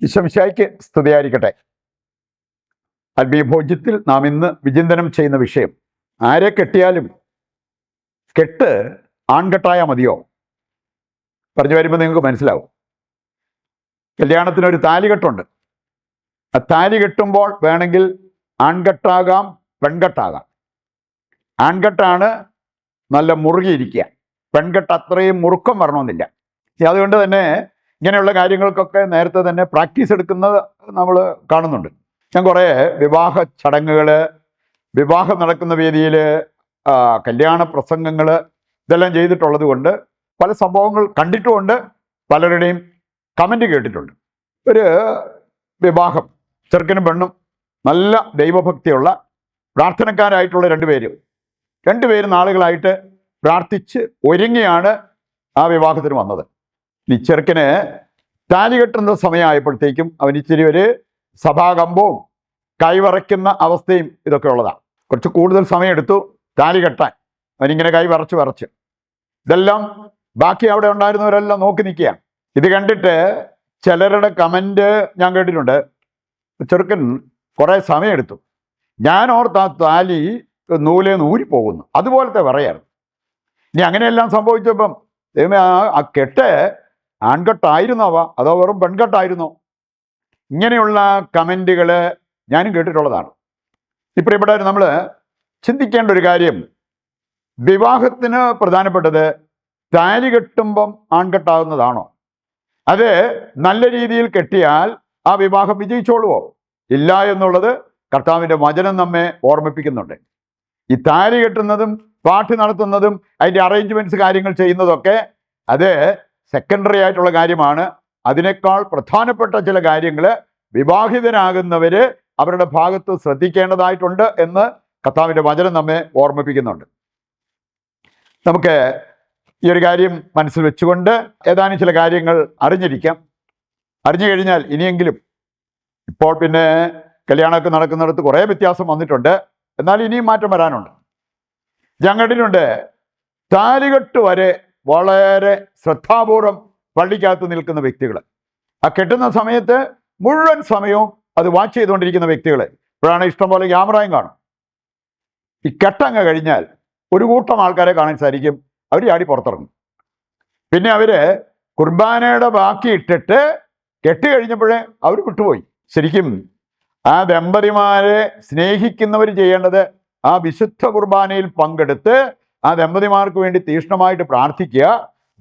ഈശോമിശിഹായ്ക്ക് സ്തുതിയായിരിക്കട്ടെ. ആത്മീയഭോജ്യത്തിൽ നാം ഇന്ന് വിചിന്തനം ചെയ്യുന്ന വിഷയം, ആരെ കെട്ടിയാലും കെട്ട് ആൺകെട്ടായാൽ മതിയോ? പറഞ്ഞു വരുമ്പോൾ നിങ്ങൾക്ക് മനസ്സിലാവും. കല്യാണത്തിനൊരു താലികെട്ടുണ്ട്. ആ താലി കെട്ടുമ്പോൾ വേണമെങ്കിൽ ആൺകെട്ടാകാം, പെൺകെട്ടാകാം. ആൺകെട്ടാണ് നല്ല മുറുകിയിരിക്കുക, പെൺകെട്ട് അത്രയും മുറുക്കം വരണമെന്നില്ല. അതുകൊണ്ട് തന്നെ ഇങ്ങനെയുള്ള കാര്യങ്ങൾക്കൊക്കെ നേരത്തെ തന്നെ പ്രാക്ടീസ് എടുക്കുന്നത് നമ്മൾ കാണുന്നുണ്ട്. ഞാൻ കുറേ വിവാഹ ചടങ്ങുകൾ, വിവാഹം നടക്കുന്ന വേദിയിൽ കല്യാണ പ്രസംഗങ്ങൾ ഇതെല്ലാം ചെയ്തിട്ടുള്ളത് കൊണ്ട് പല സംഭവങ്ങൾ കണ്ടിട്ടുമുണ്ട്, പലരുടെയും കമൻറ്റ് കേട്ടിട്ടുണ്ട്. ഒരു വിവാഹം, ചെറുക്കനും പെണ്ണും നല്ല ദൈവഭക്തിയുള്ള പ്രാർത്ഥനക്കാരായിട്ടുള്ള രണ്ടുപേരും നാളുകളായിട്ട് പ്രാർത്ഥിച്ച് ഒരുങ്ങിയാണ് ആ വിവാഹത്തിന് വന്നത്. ഈ ചെറുക്കന് താലി കെട്ടുന്ന സമയമായപ്പോഴത്തേക്കും അവൻ ഇച്ചിരി ഒരു സഭാകമ്പവും കൈവറയ്ക്കുന്ന അവസ്ഥയും ഇതൊക്കെ ഉള്ളതാണ്. കുറച്ച് കൂടുതൽ സമയം എടുത്തു താലി കെട്ടാൻ. അവനിങ്ങനെ കൈ വിറച്ച് ഇതെല്ലാം ബാക്കി അവിടെ ഉണ്ടായിരുന്നവരെല്ലാം നോക്കി നിൽക്കുകയാണ്. ഇത് കണ്ടിട്ട് ചിലരുടെ കമൻറ്റ് ഞാൻ കേട്ടിട്ടുണ്ട്, ചെറുക്കൻ കുറേ സമയമെടുത്തു, ഞാൻ ഓർത്ത് ആ താലി നൂലേന്ന് ഊരിപ്പോകുന്നു, അതുപോലത്തെ വിറയായിരുന്നു. ഇനി അങ്ങനെയെല്ലാം സംഭവിച്ചപ്പം ദൈവമേ, ആ കെട്ട് ആൺകെട്ടായിരുന്നോ അതോ വെറും പെൺകെട്ടായിരുന്നോ? ഇങ്ങനെയുള്ള കമൻറ്റുകൾ ഞാനും കേട്ടിട്ടുള്ളതാണ്. ഇപ്പോൾ ഇവിടെ നമ്മൾ ചിന്തിക്കേണ്ട ഒരു കാര്യം, വിവാഹത്തിന് പ്രധാനപ്പെട്ടത് താലി കെട്ടുമ്പം ആൺകെട്ടാവുന്നതാണോ? അത് നല്ല രീതിയിൽ കെട്ടിയാൽ ആ വിവാഹം വിജയിച്ചോളുവോ? ഇല്ല എന്നുള്ളത് കർത്താവിൻ്റെ വചനം നമ്മെ ഓർമ്മിപ്പിക്കുന്നുണ്ട്. ഈ താലി കെട്ടുന്നതും പാട്ട് നടത്തുന്നതും അതിൻ്റെ അറേഞ്ച്മെൻറ്റ്സ് കാര്യങ്ങൾ ചെയ്യുന്നതൊക്കെ അത് സെക്കൻഡറി ആയിട്ടുള്ള കാര്യമാണ്. അതിനേക്കാൾ പ്രധാനപ്പെട്ട ചില കാര്യങ്ങൾ വിവാഹിതരാകുന്നവർ അവരുടെ ഭാഗത്ത് ശ്രദ്ധിക്കേണ്ടതായിട്ടുണ്ട് എന്ന് കർത്താവിൻ്റെ വചനം നമ്മെ ഓർമ്മിപ്പിക്കുന്നുണ്ട്. നമുക്ക് ഈ ഒരു കാര്യം മനസ്സിൽ വെച്ചുകൊണ്ട് ഏതാനും ചില കാര്യങ്ങൾ അറിഞ്ഞു കഴിഞ്ഞാൽ ഇനിയെങ്കിലും, ഇപ്പോൾ പിന്നെ കല്യാണമൊക്കെ നടക്കുന്നിടത്ത് കുറേ വ്യത്യാസം വന്നിട്ടുണ്ട്, എന്നാൽ ഇനിയും മാറ്റം വരാനുണ്ട്. ഞാൻ കണ്ടിട്ടുണ്ട്, താലികെട്ട് വരെ വളരെ ശ്രദ്ധാപൂർവം പള്ളിക്കകത്ത് നിൽക്കുന്ന വ്യക്തികൾ, ആ കെട്ടുന്ന സമയത്ത് മുഴുവൻ സമയവും അത് വാച്ച് ചെയ്തുകൊണ്ടിരിക്കുന്ന വ്യക്തികൾ. ഇപ്പോഴാണ് ഇഷ്ടംപോലെ ക്യാമറയും കാണും. ഈ കെട്ടങ്ങ് കഴിഞ്ഞാൽ ഒരു കൂട്ടം ആൾക്കാരെ കാണാൻ സാധിക്കും, അവർ ചാടി പുറത്തിറങ്ങും. പിന്നെ അവർ കുർബാനയുടെ ബാക്കി ഇട്ടിട്ട് കെട്ട് കഴിഞ്ഞപ്പോഴേ അവർ വിട്ടുപോയി. ശരിക്കും ആ ദമ്പതിമാരെ സ്നേഹിക്കുന്നവർ ചെയ്യേണ്ടത് ആ വിശുദ്ധ കുർബാനയിൽ പങ്കെടുത്ത് ആ ദമ്പതിമാർക്ക് വേണ്ടി തീക്ഷ്ണമായിട്ട് പ്രാർത്ഥിക്കുക,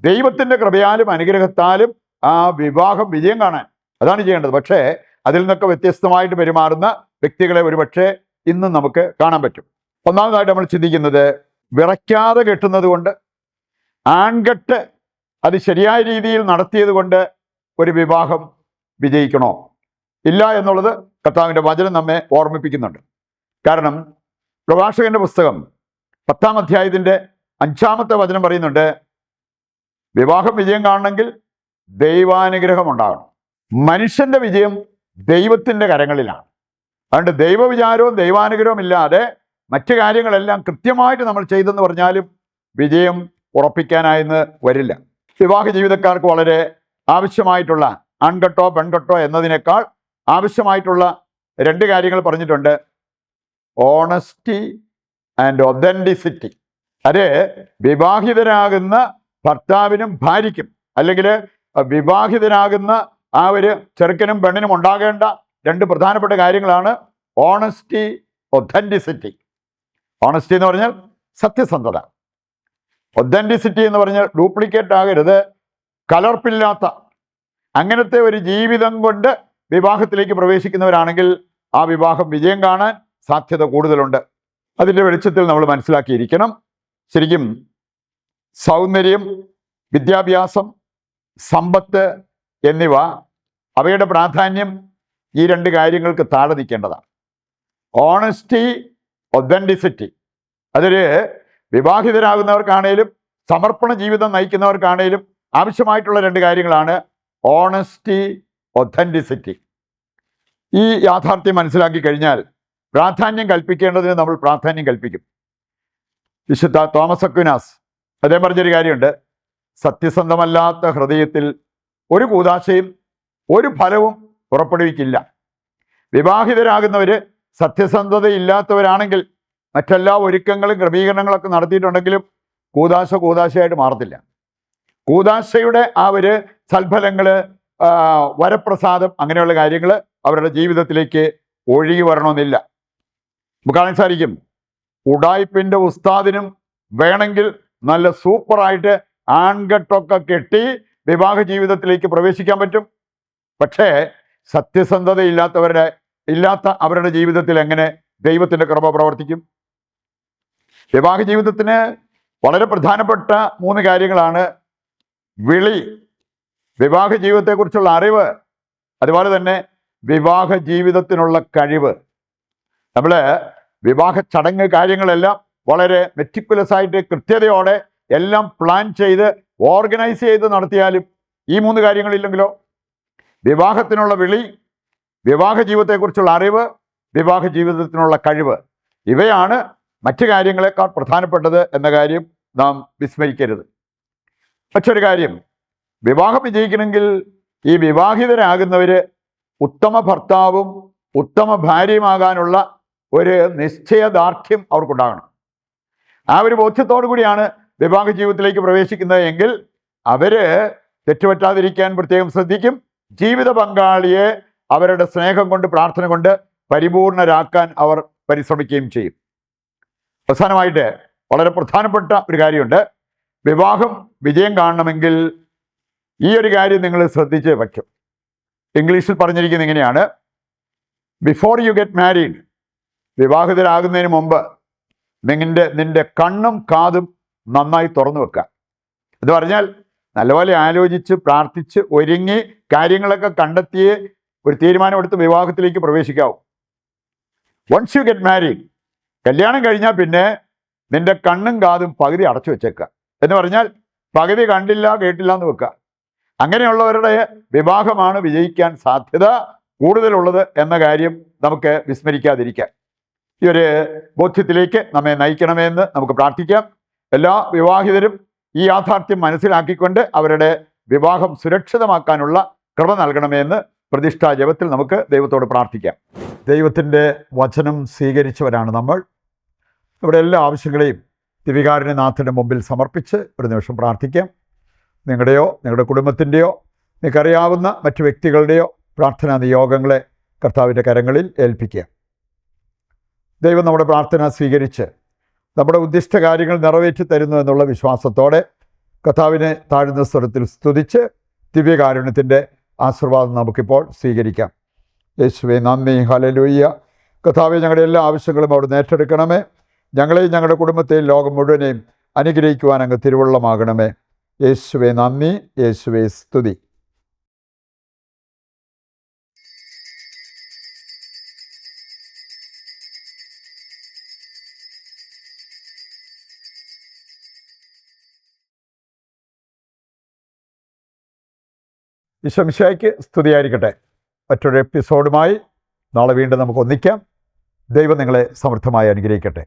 ദൈവത്തിൻ്റെ കൃപയാലും അനുഗ്രഹത്താലും ആ വിവാഹം വിജയം കാണാൻ, അതാണ് ചെയ്യേണ്ടത്. പക്ഷേ അതിൽ നിന്നൊക്കെ വ്യത്യസ്തമായിട്ട് പെരുമാറുന്ന വ്യക്തികളെ ഒരുപക്ഷെ ഇന്നും നമുക്ക് കാണാൻ പറ്റും. ഒന്നാമതായിട്ട് നമ്മൾ ചിന്തിക്കുന്നത്, വിറയ്ക്കാതെ കെട്ടുന്നത് കൊണ്ട്, ആൺകെട്ട് അത് ശരിയായ രീതിയിൽ നടത്തിയത് കൊണ്ട് ഒരു വിവാഹം വിജയിക്കണോ? ഇല്ല എന്നുള്ളത് കർത്താവിൻ്റെ വചനം നമ്മെ ഓർമ്മിപ്പിക്കുന്നുണ്ട്. കാരണം പ്രഭാഷകന്റെ പുസ്തകം 10-ാം അധ്യായത്തിൻ്റെ 5-ാമത്തെ വചനം പറയുന്നുണ്ട്, വിവാഹം വിജയം കാണണമെങ്കിൽ ദൈവാനുഗ്രഹം ഉണ്ടാകണം. മനുഷ്യന്റെ വിജയം ദൈവത്തിൻ്റെ കരങ്ങളിലാണ്. അതുകൊണ്ട് ദൈവവിചാരവും ദൈവാനുഗ്രഹവും ഇല്ലാതെ മറ്റു കാര്യങ്ങളെല്ലാം കൃത്യമായിട്ട് നമ്മൾ ചെയ്തെന്ന് പറഞ്ഞാലും വിജയം ഉറപ്പിക്കാനായെന്ന് വരില്ല. വിവാഹ ജീവിതക്കാർക്ക് വളരെ ആവശ്യമായിട്ടുള്ള, ആൺകെട്ടോ പെൺകെട്ടോ എന്നതിനേക്കാൾ ആവശ്യമായിട്ടുള്ള 2 കാര്യങ്ങൾ പറഞ്ഞിട്ടുണ്ട്. Honesty and authenticity. അത് വിവാഹിതരാകുന്ന ഭർത്താവിനും ഭാര്യയ്ക്കും, അല്ലെങ്കിൽ വിവാഹിതരാകുന്ന ആ ഒരു ചെറുക്കനും പെണ്ണിനും ഉണ്ടാകേണ്ട 2 പ്രധാനപ്പെട്ട കാര്യങ്ങളാണ് ഓണസ്റ്റി, ഒതൻറ്റിസിറ്റി. ഓണസ്റ്റി എന്ന് പറഞ്ഞാൽ സത്യസന്ധത. ഒതൻറ്റിസിറ്റി എന്ന് പറഞ്ഞാൽ ഡ്യൂപ്ലിക്കേറ്റ് ആകരുത്, കലർപ്പില്ലാത്ത അങ്ങനത്തെ ഒരു ജീവിതം കൊണ്ട് വിവാഹത്തിലേക്ക് പ്രവേശിക്കുന്നവരാണെങ്കിൽ ആ വിവാഹം വിജയം കാണാൻ സാധ്യത കൂടുതലുണ്ട്. അതിൻ്റെ വെളിച്ചത്തിൽ നമ്മൾ മനസ്സിലാക്കിയിരിക്കണം, ശരിക്കും സൗന്ദര്യം, വിദ്യാഭ്യാസം, സമ്പത്ത് എന്നിവ, അവയുടെ പ്രാധാന്യം ഈ 2 കാര്യങ്ങൾക്ക് താഴെ നിൽക്കേണ്ടതാണ്. ഓണസ്റ്റി, ഒതൻറ്റിസിറ്റി അതൊരു വിവാഹിതരാകുന്നവർക്കാണേലും സമർപ്പണ ജീവിതം നയിക്കുന്നവർക്കാണേലും ആവശ്യമായിട്ടുള്ള 2 കാര്യങ്ങളാണ് ഓണസ്റ്റി, ഒതൻറ്റിസിറ്റി. ഈ യാഥാർത്ഥ്യം മനസ്സിലാക്കി കഴിഞ്ഞാൽ പ്രാധാന്യം കൽപ്പിക്കേണ്ടതിന് നമ്മൾ പ്രാധാന്യം കൽപ്പിക്കും. വിശുദ്ധ തോമസ് അക്വിനാസ് അദ്ദേഹം പറഞ്ഞൊരു കാര്യമുണ്ട്, സത്യസന്ധമല്ലാത്ത ഹൃദയത്തിൽ ഒരു കൂദാശയും ഒരു ഫലവും പുറപ്പെടുവിക്കില്ല. വിവാഹിതരാകുന്നവർ സത്യസന്ധതയില്ലാത്തവരാണെങ്കിൽ മറ്റെല്ലാ ഒരുക്കങ്ങളും ക്രമീകരണങ്ങളൊക്കെ നടത്തിയിട്ടുണ്ടെങ്കിലും കൂദാശയായിട്ട് മാറത്തില്ല. കൂദാശയുടെ ആ ഒരു സൽഫലങ്ങൾ, വരപ്രസാദം, അങ്ങനെയുള്ള കാര്യങ്ങൾ അവരുടെ ജീവിതത്തിലേക്ക് ഒഴുകി വരണമെന്നില്ല. നമുക്ക് കാണാൻ സാധിക്കും, ഉഡായിപ്പിൻ്റെ ഉസ്താദിനും വേണമെങ്കിൽ നല്ല സൂപ്പറായിട്ട് ആൺകെട്ടൊക്കെ കെട്ടി വിവാഹ ജീവിതത്തിലേക്ക് പ്രവേശിക്കാൻ പറ്റും. പക്ഷേ ഇല്ലാത്ത അവരുടെ ജീവിതത്തിൽ എങ്ങനെ ദൈവത്തിൻ്റെ കൃപ പ്രവർത്തിക്കും? വിവാഹ ജീവിതത്തിന് വളരെ പ്രധാനപ്പെട്ട 3 കാര്യങ്ങളാണ്: വിളി, വിവാഹ ജീവിതത്തെക്കുറിച്ചുള്ള അറിവ്, അതുപോലെ തന്നെ വിവാഹ ജീവിതത്തിനുള്ള കഴിവ്. നമ്മൾ വിവാഹ ചടങ്ങ് കാര്യങ്ങളെല്ലാം വളരെ മെറ്റിക്കുലസ് ആയിട്ട് കൃത്യതയോടെ എല്ലാം പ്ലാൻ ചെയ്ത് ഓർഗനൈസ് ചെയ്ത് നടത്തിയാലും ഈ 3 കാര്യങ്ങളില്ലെങ്കിലോ, വിവാഹത്തിനുള്ള വിളി, വിവാഹ ജീവിതത്തെക്കുറിച്ചുള്ള അറിവ്, വിവാഹ ജീവിതത്തിനുള്ള കഴിവ്, ഇവയാണ് മറ്റു കാര്യങ്ങളെക്കാൾ പ്രധാനപ്പെട്ടത് എന്ന കാര്യം നാം വിസ്മരിക്കരുത്. മറ്റൊരു കാര്യം, വിവാഹം വിജയിക്കണമെങ്കിൽ ഈ വിവാഹിതരാകുന്നവർ ഉത്തമ ഭർത്താവും ഉത്തമ ഭാര്യയുമാകാനുള്ള ഒരു നിശ്ചയദാർഢ്യം അവർക്കുണ്ടാകണം. ആ ഒരു ബോധ്യത്തോടു കൂടിയാണ് വിവാഹ ജീവിതത്തിലേക്ക് പ്രവേശിക്കുന്നത് എങ്കിൽ അവർ തെറ്റുപറ്റാതിരിക്കാൻ പ്രത്യേകം ശ്രദ്ധിക്കും. ജീവിത പങ്കാളിയെ അവരുടെ സ്നേഹം കൊണ്ട്, പ്രാർത്ഥന കൊണ്ട് പരിപൂർണരാക്കാൻ അവർ പരിശ്രമിക്കുകയും ചെയ്യും. അവസാനമായിട്ട് വളരെ പ്രധാനപ്പെട്ട ഒരു കാര്യമുണ്ട്. വിവാഹം വിജയം കാണണമെങ്കിൽ ഈ ഒരു കാര്യം നിങ്ങൾ ശ്രദ്ധിച്ചേ പറ്റും. ഇംഗ്ലീഷിൽ പറഞ്ഞിരിക്കുന്നത് ഇങ്ങനെയാണ്: ബിഫോർ യു ഗെറ്റ് മാരീഡ്, വിവാഹിതരാകുന്നതിന് മുമ്പ് നിന്റെ കണ്ണും കാതും നന്നായി തുറന്നു വെക്കുക. എന്ന് പറഞ്ഞാൽ നല്ലപോലെ ആലോചിച്ച് പ്രാർത്ഥിച്ച് ഒരുങ്ങി കാര്യങ്ങളൊക്കെ കണ്ടെത്തി ഒരു തീരുമാനമെടുത്ത് വിവാഹത്തിലേക്ക് പ്രവേശിക്കാവൂ. വൺസ് യു ഗെറ്റ് മാരീഡ്, കല്യാണം കഴിഞ്ഞാൽ പിന്നെ നിന്റെ കണ്ണും കാതും പകുതി അടച്ചു വെച്ചേക്കുക. എന്ന് പറഞ്ഞാൽ പകുതി കണ്ടില്ല കേട്ടില്ല എന്ന് വെക്കുക. അങ്ങനെയുള്ളവരുടെ വിവാഹമാണ് വിജയിക്കാൻ സാധ്യത കൂടുതലുള്ളത് എന്ന കാര്യം നമുക്ക് വിസ്മരിക്കാതിരിക്കാം. ഈ ഒരു ബോധ്യത്തിലേക്ക് നമ്മെ നയിക്കണമെന്ന് നമുക്ക് പ്രാർത്ഥിക്കാം. എല്ലാ വിവാഹിതരും ഈ യാഥാർത്ഥ്യം മനസ്സിലാക്കിക്കൊണ്ട് അവരുടെ വിവാഹം സുരക്ഷിതമാക്കാനുള്ള കൃപ നൽകണമെന്ന് പ്രതിഷ്ഠാ ജപത്തിൽ നമുക്ക് ദൈവത്തോട് പ്രാർത്ഥിക്കാം. ദൈവത്തിൻ്റെ വചനം സ്വീകരിച്ചവരാണ് നമ്മൾ. ഇവിടെ എല്ലാ ആവശ്യങ്ങളെയും ദിവികാരുണ്യനാഥൻ്റെ മുമ്പിൽ സമർപ്പിച്ച് ഒരു നിമിഷം പ്രാർത്ഥിക്കാം. നിങ്ങളുടെയോ നിങ്ങളുടെ കുടുംബത്തിൻ്റെയോ നിങ്ങൾക്കറിയാവുന്ന മറ്റു വ്യക്തികളുടെയോ പ്രാർത്ഥനാ നിയോഗങ്ങളെ കർത്താവിൻ്റെ കരങ്ങളിൽ ഏൽപ്പിക്കുക. ദൈവം നമ്മുടെ പ്രാർത്ഥന സ്വീകരിച്ച് നമ്മുടെ ഉദ്ദിഷ്ട കാര്യങ്ങൾ നിറവേറ്റി തരുന്നു എന്നുള്ള വിശ്വാസത്തോടെ കർത്താവിനെ താഴ്ന്ന സ്വരത്തിൽ സ്തുതിച്ച് ദിവ്യകാരുണ്യത്തിൻ്റെ ആശീർവാദം നമുക്കിപ്പോൾ സ്വീകരിക്കാം. യേശുവേ നന്ദി, ഹല്ലേലൂയ. കർത്താവേ, ഞങ്ങളുടെ എല്ലാ ആവശ്യങ്ങളും അവിടുന്ന് ഏറ്റെടുക്കണമേ. ഞങ്ങളെയും ഞങ്ങളുടെ കുടുംബത്തെയും ലോകം മുഴുവനെയും അനുഗ്രഹിക്കുവാൻ അങ്ങ് തിരുവുള്ളമാകണമേ. യേശുവേ നന്ദി, യേശുവേ സ്തുതി. ഈശോ മിശിഹായ്ക്ക് സ്തുതിയായിരിക്കട്ടെ. മറ്റൊരു എപ്പിസോഡുമായി നാളെ വീണ്ടും നമുക്ക് ഒന്നിക്കാം. ദൈവം നിങ്ങളെ സമൃദ്ധമായി അനുഗ്രഹിക്കട്ടെ.